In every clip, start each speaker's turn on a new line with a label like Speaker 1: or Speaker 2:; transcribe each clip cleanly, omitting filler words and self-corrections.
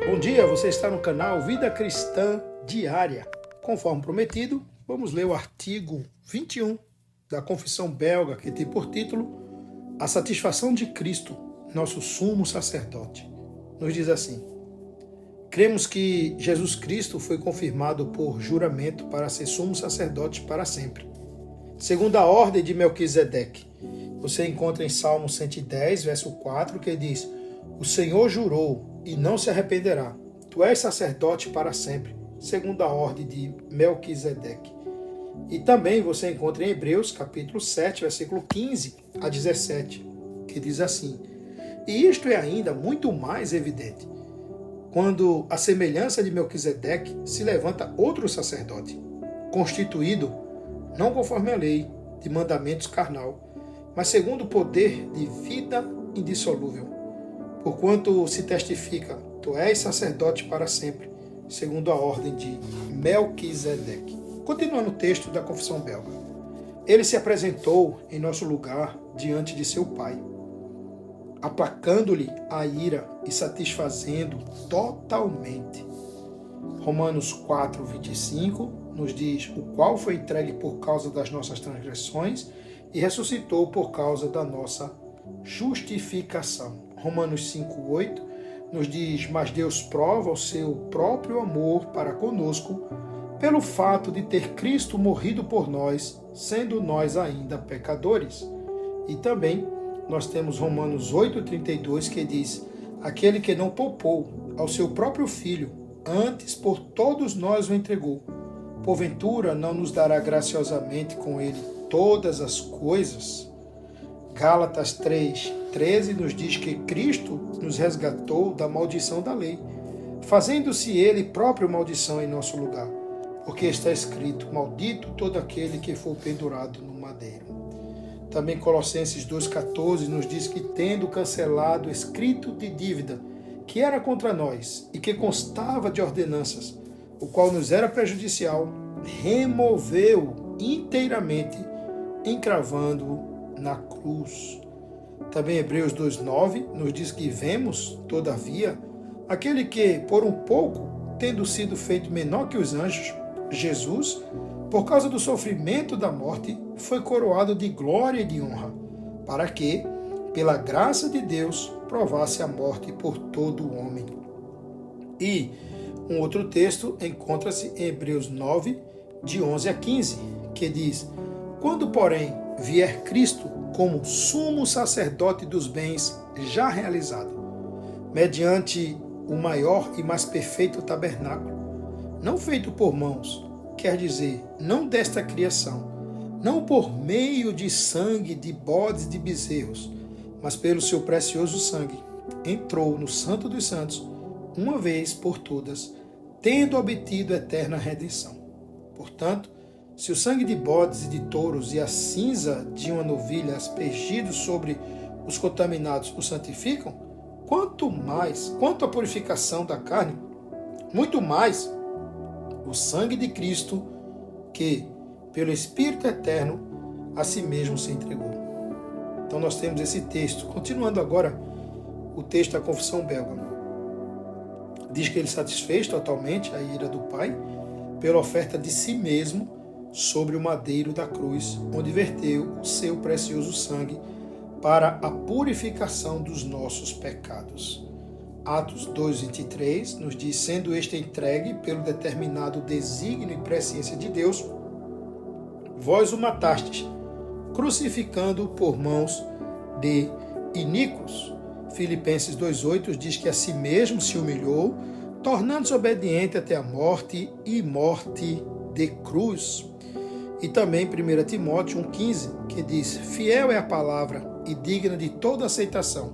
Speaker 1: Bom dia, você está no canal Vida Cristã Diária. Conforme prometido, vamos ler o artigo 21 da Confissão Belga, que tem por título A Satisfação de Cristo, nosso sumo sacerdote. Nos diz assim: cremos que Jesus Cristo foi confirmado por juramento para ser sumo sacerdote para sempre, segundo a ordem de Melquisedeque. Você encontra em Salmo 110, verso 4, que diz: o Senhor jurou e não se arrependerá. Tu és sacerdote para sempre, segundo a ordem de Melquisedeque. E também você encontra em Hebreus, capítulo 7, versículo 15 a 17, que diz assim: e isto é ainda muito mais evidente, quando a semelhança de Melquisedeque se levanta outro sacerdote, constituído, não conforme a lei de mandamentos carnal, mas segundo o poder de vida indissolúvel. Porquanto se testifica, tu és sacerdote para sempre, segundo a ordem de Melquisedeque. Continuando o texto da Confissão Belga. Ele se apresentou em nosso lugar diante de seu Pai, aplacando-lhe a ira e satisfazendo totalmente. Romanos 4, 25 nos diz: o qual foi entregue por causa das nossas transgressões e ressuscitou por causa da nossa justificação. Romanos 5, 8 nos diz: mas Deus prova o seu próprio amor para conosco pelo fato de ter Cristo morrido por nós, sendo nós ainda pecadores. E também nós temos Romanos 8, 32, que diz: aquele que não poupou ao seu próprio Filho, antes por todos nós o entregou, porventura não nos dará graciosamente com ele todas as coisas? Gálatas 3, 13 nos diz que Cristo nos resgatou da maldição da lei, fazendo-se ele próprio maldição em nosso lugar, porque está escrito: maldito todo aquele que for pendurado no madeiro. Também Colossenses 2,14 nos diz que, tendo cancelado o escrito de dívida que era contra nós e que constava de ordenanças, o qual nos era prejudicial, removeu inteiramente, encravando-o na cruz. Também Hebreus 2,9 nos diz que vemos, todavia, aquele que, por um pouco, tendo sido feito menor que os anjos, Jesus, por causa do sofrimento da morte, foi coroado de glória e de honra, para que, pela graça de Deus, provasse a morte por todo o homem. E um outro texto encontra-se em Hebreus 9, de 11 a 15, que diz: quando, porém, vier Cristo como sumo sacerdote dos bens já realizado, mediante o maior e mais perfeito tabernáculo, não feito por mãos, quer dizer, não desta criação, não por meio de sangue de bodes e de bezerros, mas pelo seu precioso sangue, entrou no Santo dos Santos, uma vez por todas, tendo obtido eterna redenção. Portanto, se o sangue de bodes e de touros e a cinza de uma novilha aspergidos sobre os contaminados o santificam, quanto à purificação da carne, muito mais o sangue de Cristo, que, pelo Espírito Eterno, a si mesmo se entregou. Então nós temos esse texto. Continuando agora o texto da Confissão Belga. Diz que ele satisfez totalmente a ira do Pai pela oferta de si mesmo sobre o madeiro da cruz, onde verteu o seu precioso sangue para a purificação dos nossos pecados. Atos 2,23 nos diz: sendo este entregue pelo determinado desígnio e presciência de Deus, vós o matastes, crucificando-o por mãos de iníquos. Filipenses 2,8 diz que a si mesmo se humilhou, tornando-se obediente até a morte e morte de cruz. E também 1 Timóteo 1,15, que diz: fiel é a palavra e digna de toda aceitação,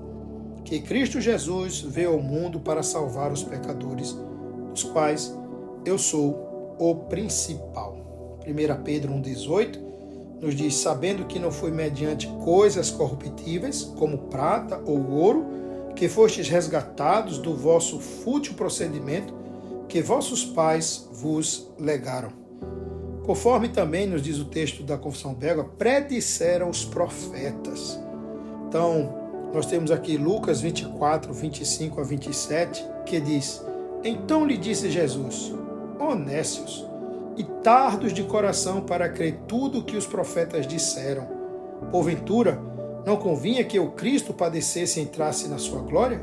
Speaker 1: que Cristo Jesus veio ao mundo para salvar os pecadores, dos quais eu sou o principal. 1 Pedro 1,18 nos diz: sabendo que não foi mediante coisas corruptíveis, como prata ou ouro, que fostes resgatados do vosso fútil procedimento, que vossos pais vos legaram. Conforme também nos diz o texto da Confissão Belga, predisseram os profetas. Então, nós temos aqui Lucas 24, 25 a 27, que diz: Então lhe disse Jesus: ó nécios, e tardos de coração para crer tudo o que os profetas disseram. Porventura, não convinha que o Cristo padecesse e entrasse na sua glória?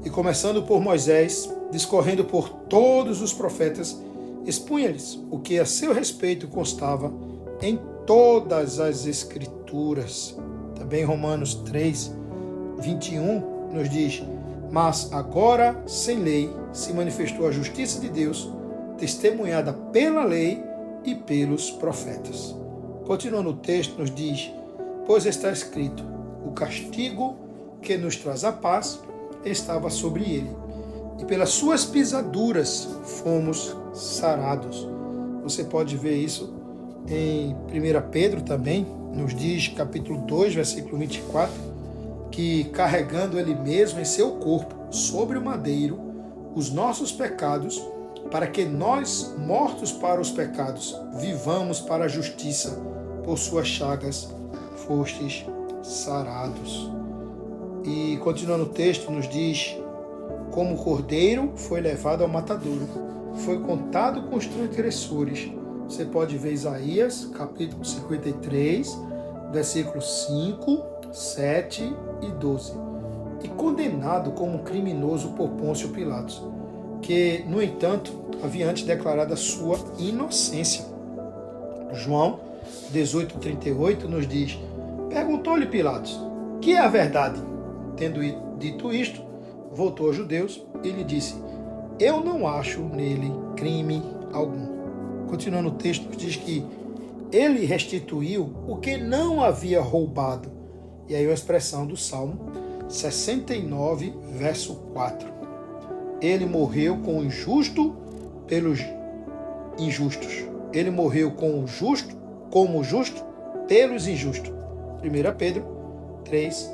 Speaker 1: E começando por Moisés, discorrendo por todos os profetas, expunha-lhes o que a seu respeito constava em todas as Escrituras. Também Romanos 3, 21 nos diz: mas agora, sem lei, se manifestou a justiça de Deus, testemunhada pela lei e pelos profetas. Continuando o texto, nos diz: pois está escrito, o castigo que nos traz a paz estava sobre ele, e pelas suas pisaduras fomos sarados. Você pode ver isso em 1 Pedro também, nos diz, capítulo 2, versículo 24, que carregando ele mesmo em seu corpo, sobre o madeiro, os nossos pecados, para que nós, mortos para os pecados, vivamos para a justiça, por suas chagas fostes sarados. E continuando o texto, nos diz: como o cordeiro foi levado ao matadouro, foi contado com os transgressores. Você pode ver Isaías, capítulo 53, versículos 5, 7 e 12. E condenado como criminoso por Pôncio Pilatos, que, no entanto, havia antes declarado a sua inocência. João 18:38 nos diz: perguntou-lhe Pilatos: que é a verdade? Tendo dito isto, voltou aos judeus e lhe disse: eu não acho nele crime algum. Continuando o texto, nos diz que ele restituiu o que não havia roubado. E aí a expressão do Salmo 69, verso 4. Ele morreu com o injusto pelos injustos. Ele morreu com o justo, como justo pelos injustos. 1 Pedro 3,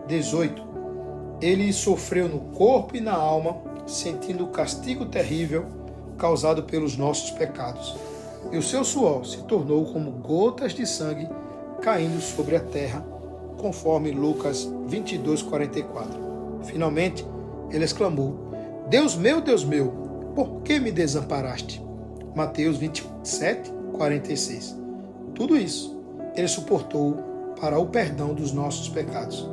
Speaker 1: 18. Ele sofreu no corpo e na alma, sentindo o castigo terrível causado pelos nossos pecados. E o seu suor se tornou como gotas de sangue caindo sobre a terra, conforme Lucas 22:44. Finalmente, ele exclamou: Deus meu, por que me desamparaste? Mateus 27:46. Tudo isso ele suportou para o perdão dos nossos pecados.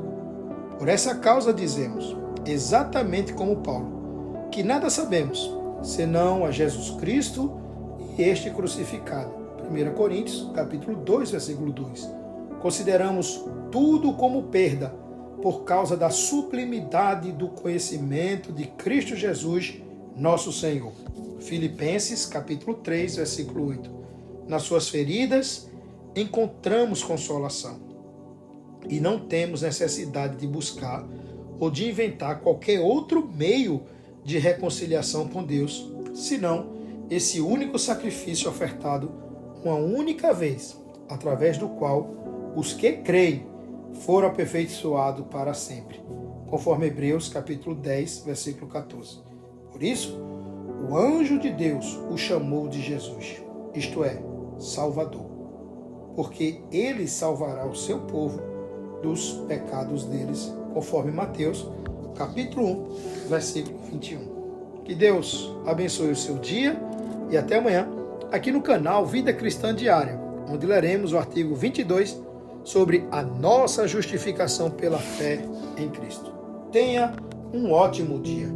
Speaker 1: Por essa causa dizemos, exatamente como Paulo, que nada sabemos, senão a Jesus Cristo e este crucificado. 1 Coríntios, capítulo 2, versículo 2. Consideramos tudo como perda, por causa da sublimidade do conhecimento de Cristo Jesus, nosso Senhor. Filipenses, capítulo 3, versículo 8. Nas suas feridas encontramos consolação. E não temos necessidade de buscar ou de inventar qualquer outro meio de reconciliação com Deus, senão esse único sacrifício ofertado uma única vez, através do qual os que creem foram aperfeiçoados para sempre, conforme Hebreus capítulo 10, versículo 14. Por isso, o anjo de Deus o chamou de Jesus, isto é, Salvador, porque ele salvará o seu povo dos pecados deles, conforme Mateus, capítulo 1, versículo 21. Que Deus abençoe o seu dia e até amanhã, aqui no canal Vida Cristã Diária, onde leremos o artigo 22 sobre a nossa justificação pela fé em Cristo. Tenha um ótimo dia.